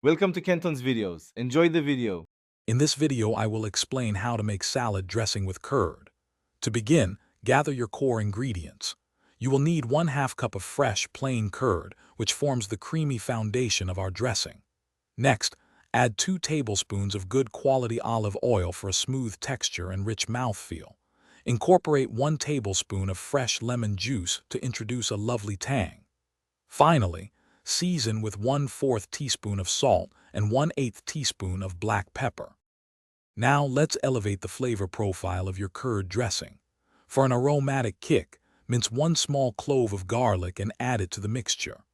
Welcome to Kenton's videos. Enjoy the video. In this video, I will explain how to make salad dressing with curd. To begin, gather your core ingredients. You will need 1/2 cup of fresh, plain curd, which forms the creamy foundation of our dressing. Next, add 2 tablespoons of good quality olive oil for a smooth texture and rich mouthfeel. Incorporate 1 tablespoon of fresh lemon juice to introduce a lovely tang. Finally, season with 1/4 teaspoon of salt and 1/8 teaspoon of black pepper. Now let's elevate the flavor profile of your curd dressing. For an aromatic kick, mince 1 small clove of garlic and add it to the mixture.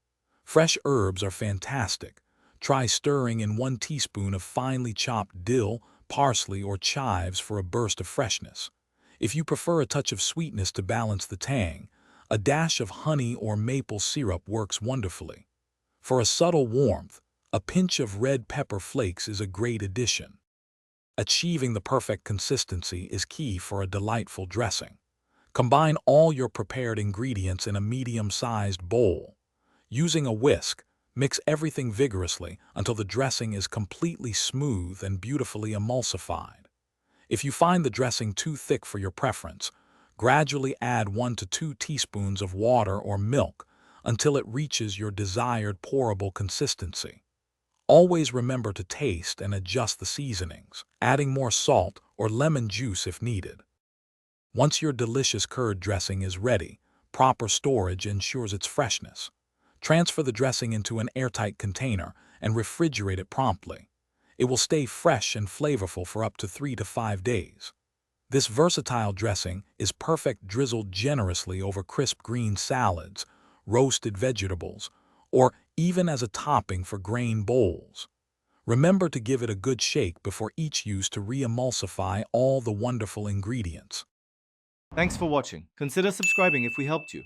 Fresh herbs are fantastic. Try stirring in 1 teaspoon of finely chopped dill, parsley, or chives for a burst of freshness. If you prefer a touch of sweetness to balance the tang, a dash of honey or maple syrup works wonderfully. For a subtle warmth, a pinch of red pepper flakes is a great addition. Achieving the perfect consistency is key for a delightful dressing. Combine all your prepared ingredients in a medium-sized bowl. Using a whisk, mix everything vigorously until the dressing is completely smooth and beautifully emulsified. If you find the dressing too thick for your preference, gradually add 1 to 2 teaspoons of water or milk until it reaches your desired pourable consistency. Always remember to taste and adjust the seasonings, adding more salt or lemon juice if needed. Once your delicious curd dressing is ready, proper storage ensures its freshness. Transfer the dressing into an airtight container and refrigerate it promptly. It will stay fresh and flavorful for up to 3 to 5 days. This versatile dressing is perfect drizzled generously over crisp green salads, roasted vegetables, or even as a topping for grain bowls. Remember to give it a good shake before each use to re-emulsify all the wonderful ingredients. Thanks for watching. Consider subscribing if we helped you.